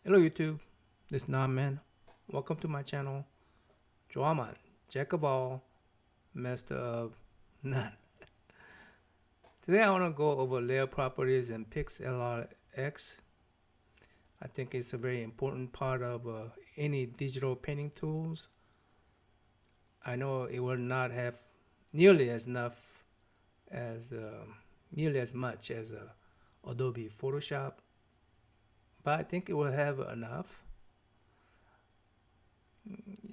Hello YouTube, this is Man. Welcome to my channel. Joaman, jack of all, master of none. Today I want to go over layer properties in PIXLR X. I think it's a very important part of any digital painting tools. I know it will not have nearly as enough as nearly as much as Adobe Photoshop, but I think it will have enough.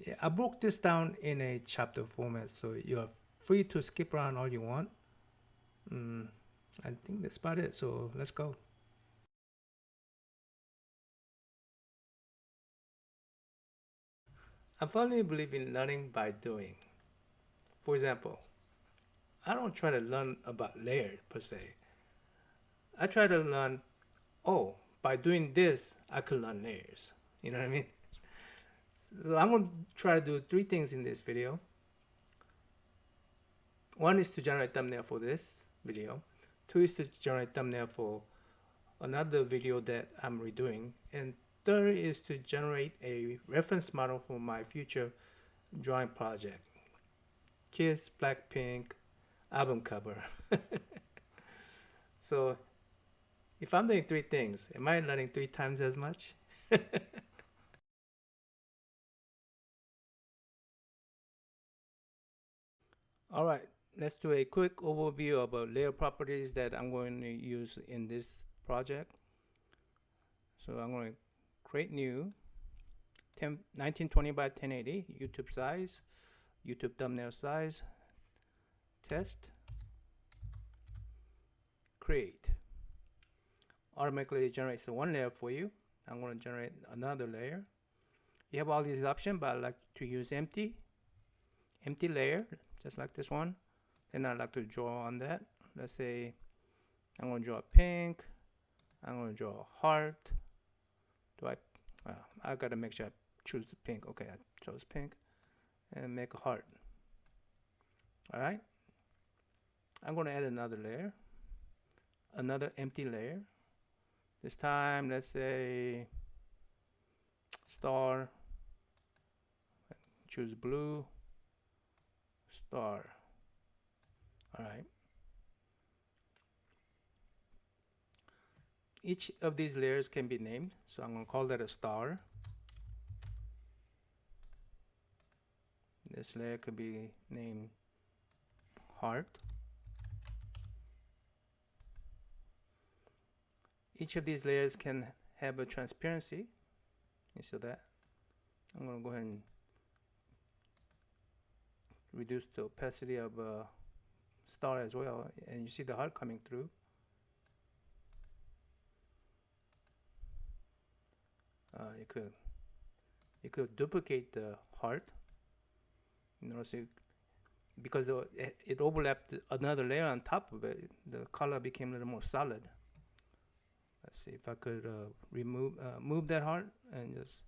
Yeah, I broke this down in a chapter format, so you're free to skip around all you want. I think that's about it, so let's go. I firmly believe in learning by doing. For example, I don't try to learn about layers per se. I try to learn, oh, by doing this, I could learn layers. You know what I mean? So I'm going to try to do three things in this video. One is to generate thumbnail for this video. Two is to generate thumbnail for another video that I'm redoing. And third is to generate a reference model for my future drawing project. Kiss, Blackpink, album cover. So if I'm doing three things, am I learning three times as much? All right, let's do a quick overview about layer properties that I'm going to use in this project. So I'm going to create new 1920 by 1080 YouTube size, YouTube thumbnail size, test, create. Automatically generates one layer for you. I'm going to generate another layer. You have all these options, but I like to use empty layer, just like this one. Then I like to draw on that. Let's say I'm going to draw a pink. I'm going to draw a heart. Do I got to make sure I choose the pink. Okay, I chose pink and make a heart. All right. I'm going to add another layer, another empty layer. This time, let's say star. Choose blue, star. All right. Each of these layers can be named, so I'm going to call that a star. This layer could be named heart. Each of these layers can have a transparency. You see that? I'm going to go ahead and reduce the opacity of star as well, and you see the heart coming through. You could duplicate the heart, you know, so because it overlapped another layer on top of it, the color became a little more solid. Let's see if I could move that heart and just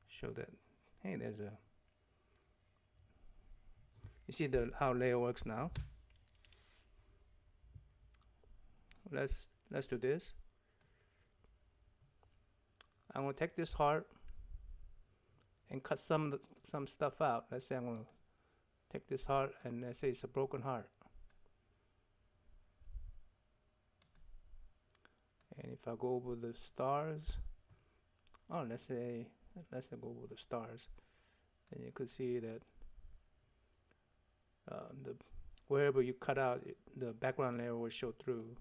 show that. Hey, there's a. You see how layer works now. Let's do this. I'm gonna take this heart and cut some stuff out. Let's say I'm gonna take this heart and let's say it's a broken heart. And if I go over the stars, oh, let's say I go over the stars, and you could see that the wherever you cut out, the background layer will show through.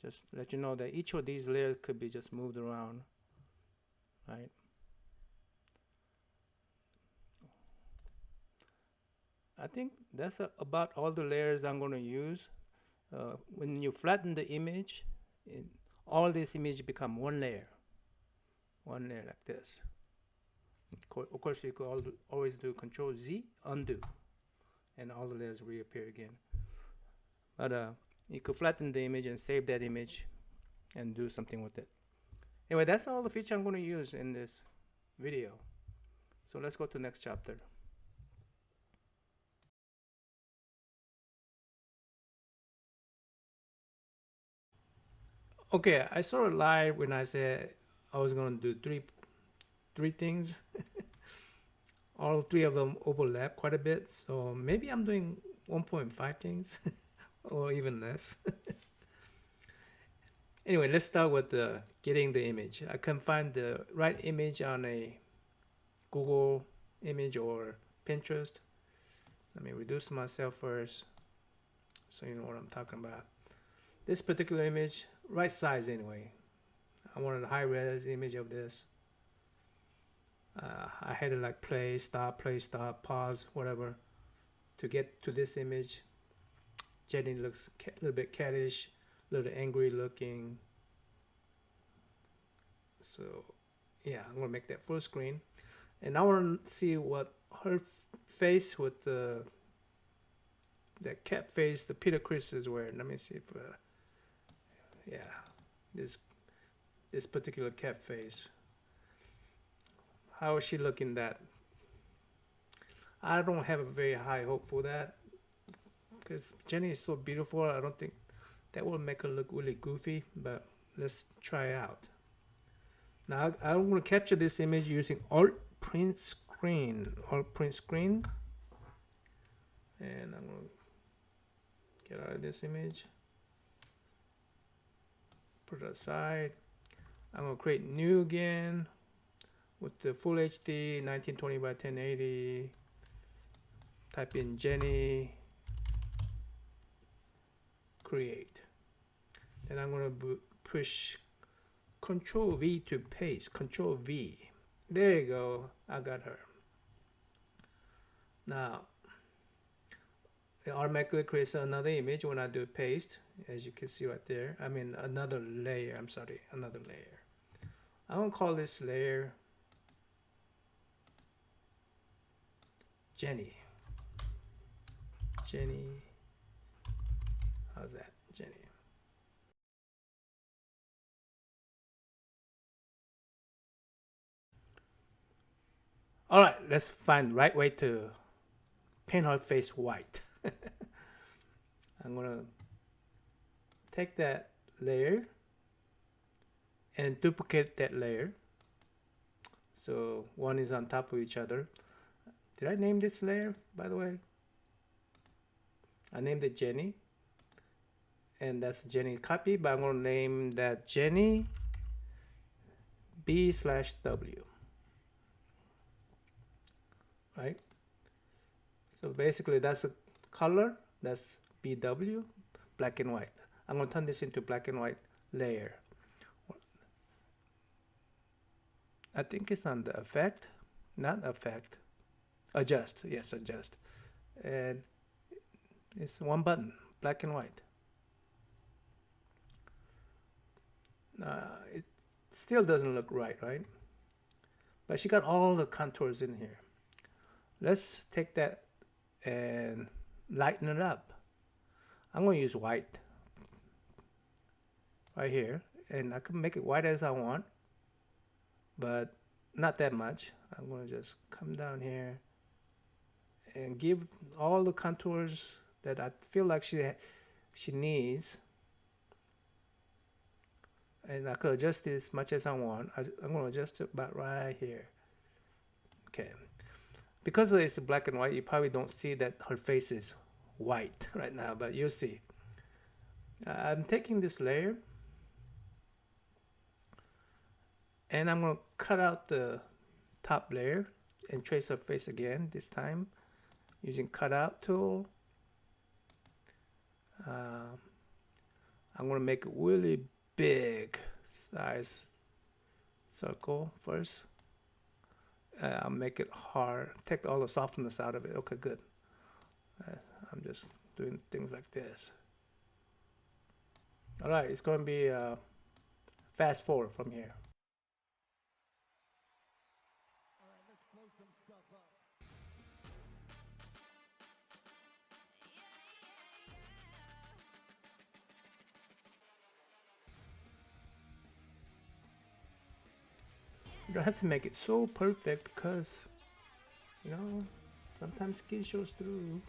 Just let you know that each of these layers could be just moved around, right? I think that's about all the layers I'm going to use. When you flatten the image, all this image become one layer like this. Of course, you could always do Control Z, undo, and all the layers reappear again. But you could flatten the image and save that image and do something with it. Anyway, that's all the feature I'm going to use in this video. So let's go to the next chapter. Okay, I sort of lied when I said I was gonna do three things. All three of them overlap quite a bit, so maybe I'm doing 1.5 things or even less. Anyway, let's start with getting the image. I can find the right image on a Google image or Pinterest. Let me reduce myself first so you know what I'm talking about. This particular image, right size anyway. I wanted a high res image of this. I had to like play, stop, pause, whatever to get to this image. Jenny looks a little bit cattish, a little angry looking. So yeah, I'm gonna make that full screen. And I want to see what her face with the that cat face, the Peter Chris is wearing. Let me see if, yeah, this particular cat face. How is she looking? That I don't have a very high hope for that because Jenny is so beautiful. I don't think that will make her look really goofy. But let's try it out. Now I'm going to capture this image using Alt Print Screen, and I'm going to get out of this image, put it aside. I'm going to create new again with the full HD 1920 by 1080. Type in Jenny, create. Then I'm going to push Control V to paste. Control V. There you go. I got her. Now, it automatically creates another image when I do paste, as you can see right there. I mean, another layer. I'm sorry, another layer. I'm gonna call this layer Jenny. Jenny. How's that? Jenny. All right, let's find the right way to paint her face white. I'm gonna take that layer and duplicate that layer. So one is on top of each other. Did I name this layer, by the way? I named it Jenny. And that's Jenny copy, but I'm gonna name that Jenny B/W. Right? So basically that's a color, that's BW, black and white. I'm gonna turn this into black and white layer. I think it's on the effect, not effect, adjust, yes, adjust. And it's one button, black and white. It still doesn't look right, right? But she got all the contours in here. Let's take that and lighten it up. I'm going to use white right here, and I can make it white as I want, but not that much. I'm going to just come down here and give all the contours that I feel like she needs. And I could adjust it as much as I want. I'm going to adjust it about right here. Okay. Because it's black and white, you probably don't see that her face is white right now, but you'll see. I'm taking this layer and I'm going to cut out the top layer and trace her face again, this time using cutout tool. I'm going to make a really big size circle first. I'll make it hard, take all the softness out of it. Okay, good. I'm just doing things like this. All right, it's going to be fast forward from here. All right, let's blow some stuff up. You don't have to make it so perfect because, you know, sometimes skin shows through.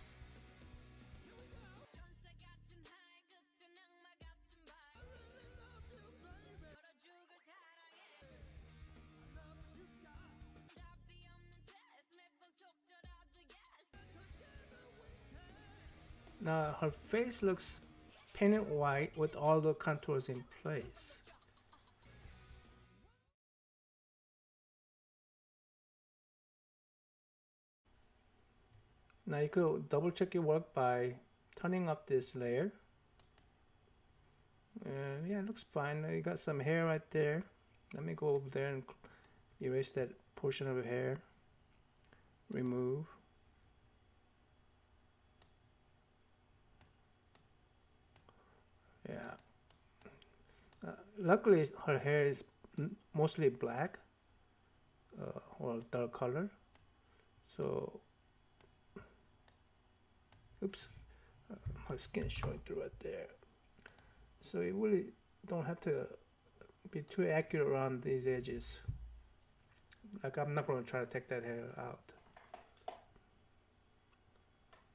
Now her face looks painted white with all the contours in place. Now you could double check your work by turning up this layer. Yeah, it looks fine. You got some hair right there. Let me go over there and erase that portion of the hair. Remove. Yeah. Luckily, her hair is mostly black or dark color. So, oops, her skin is showing through right there. So you really don't have to be too accurate around these edges. Like I'm not going to try to take that hair out.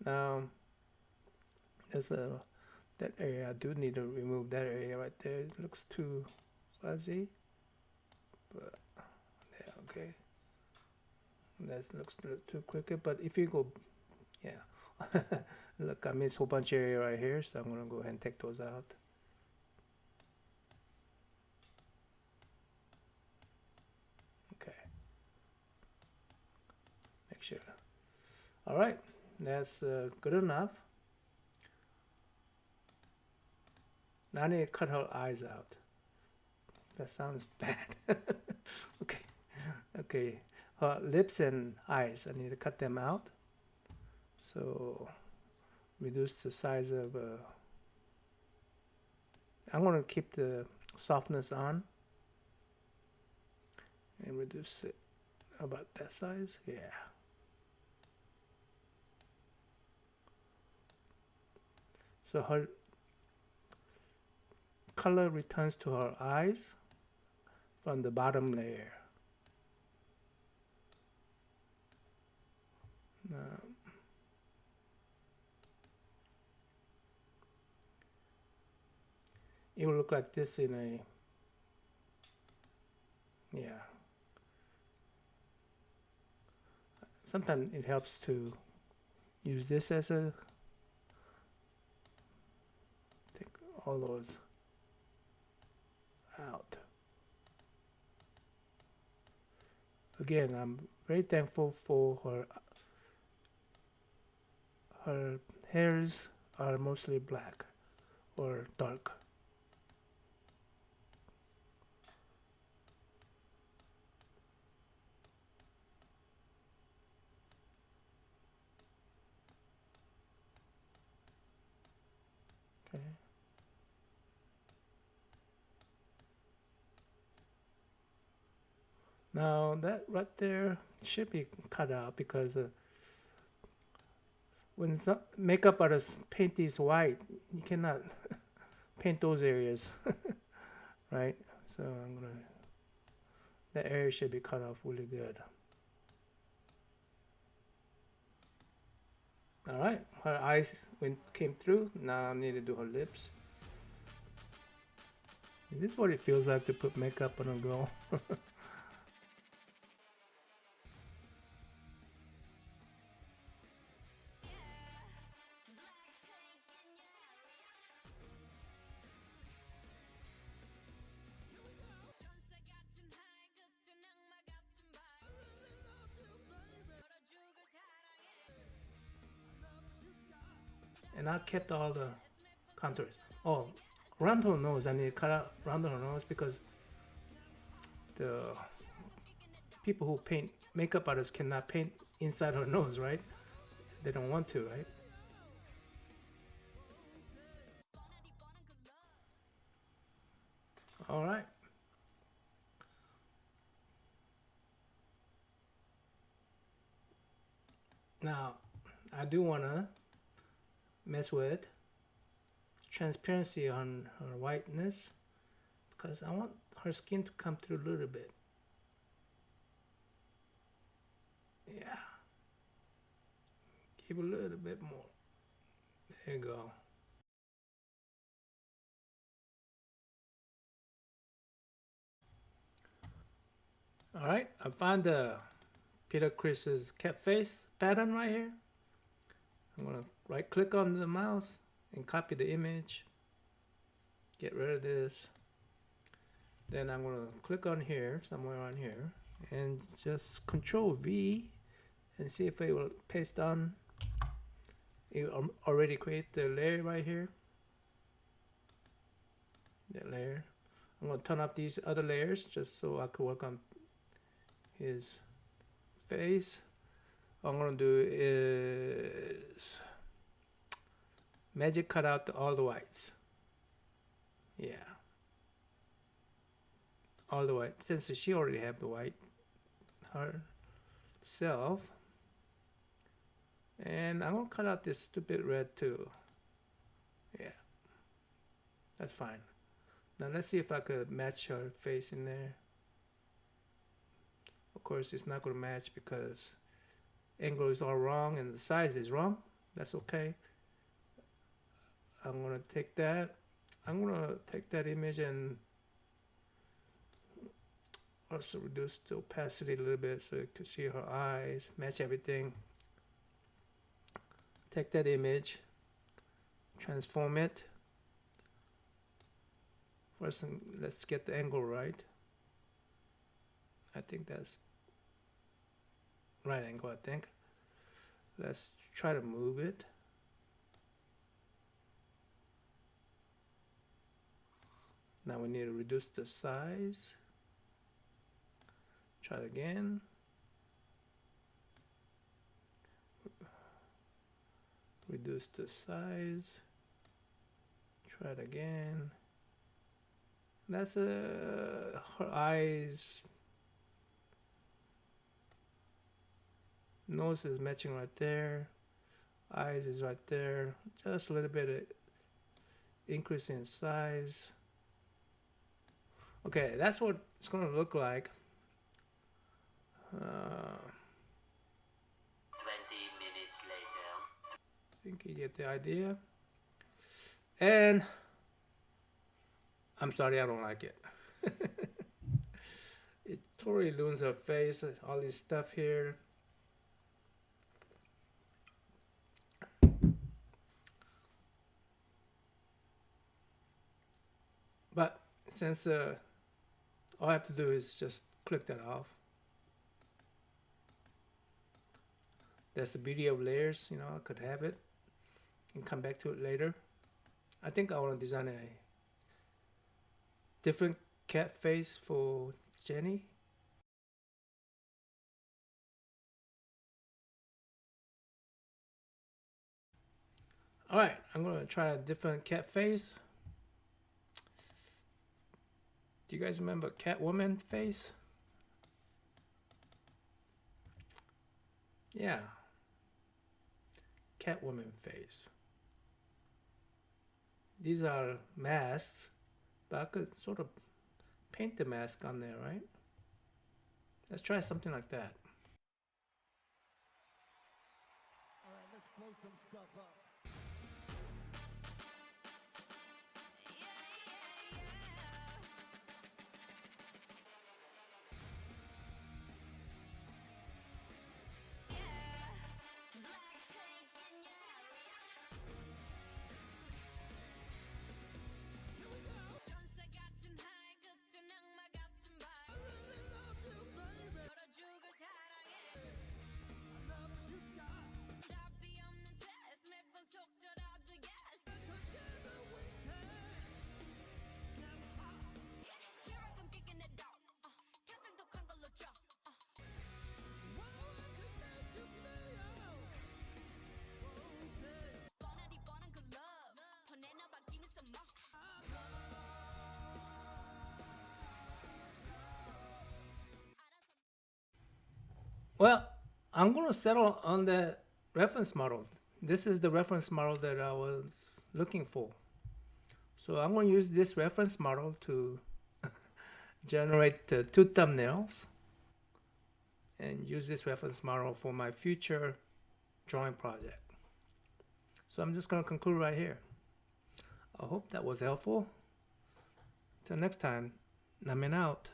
Now, there's that area. I do need to remove that area right there. It looks too fuzzy. But yeah, okay. That looks a little too quicker. But if you go, yeah. Look, I missed a whole bunch of area right here, so I'm gonna go ahead and take those out. Okay. Make sure. All right, that's good enough. Now I need to cut her eyes out. That sounds bad. Okay, okay. Her lips and eyes, I need to cut them out. So reduce the size of. I'm going to keep the softness on and reduce it about that size. Yeah. So her color returns to her eyes from the bottom layer. It will look like this in a, yeah. Sometimes it helps to use this as a, take all those out. Again, I'm very thankful for her hairs are mostly black or dark. Okay. Now that right there should be cut out because when makeup artists paint these white, you cannot paint those areas, right? So I'm gonna, that area should be cut off really good. All right, her eyes came through. Now I need to do her lips. This is what it feels like to put makeup on a girl. And I kept all the contours. Oh, around her nose, I need to cut out around her nose because the people who paint, makeup artists cannot paint inside her nose, right? They don't want to, right? All right. Now, I do want to mess with transparency on her whiteness because I want her skin to come through a little bit. Yeah. Give a little bit more. There you go. All right, I found the Peter Chris's cat face pattern right here. I'm gonna right click on the mouse and copy the image, get rid of this. Then I'm gonna click on here, somewhere on here, and just Control V and see if it will paste on. It already create the layer right here. That layer. I'm gonna turn off these other layers just so I can work on his face. What I'm gonna do is magic cut out all the whites. Yeah, all the white. Since she already have the white herself, and I'm gonna cut out this stupid red too. Yeah, that's fine. Now let's see if I could match her face in there. Of course, it's not gonna match because angle is all wrong and the size is wrong. That's okay. I'm gonna take that. I'm gonna take that image and also reduce the opacity a little bit so you can see her eyes, match everything. Take that image, transform it. First, let's get the angle right. I think that's right angle, I think. Let's try to move it. Now we need to reduce the size. Try it again. Reduce the size. Try it again. That's her eyes. Nose is matching right there. Eyes is right there. Just a little bit of increase in size. Okay, that's what it's gonna look like. 20 minutes later. I think you get the idea. And I'm sorry, I don't like it. It totally ruins her face, all this stuff here. But since all I have to do is just click that off. That's the beauty of layers, you know, I could have it and come back to it later. I think I want to design a different cat face for Jenny. Alright, I'm going to try a different cat face. Do you guys remember Catwoman face? Yeah. Catwoman face. These are masks, but I could sort of paint the mask on there, right? Let's try something like that. All right, let's blow some stuff up. Well, I'm going to settle on the reference model. This is the reference model that I was looking for. So I'm going to use this reference model to generate two thumbnails and use this reference model for my future drawing project. So I'm just going to conclude right here. I hope that was helpful. Till next time, namin out.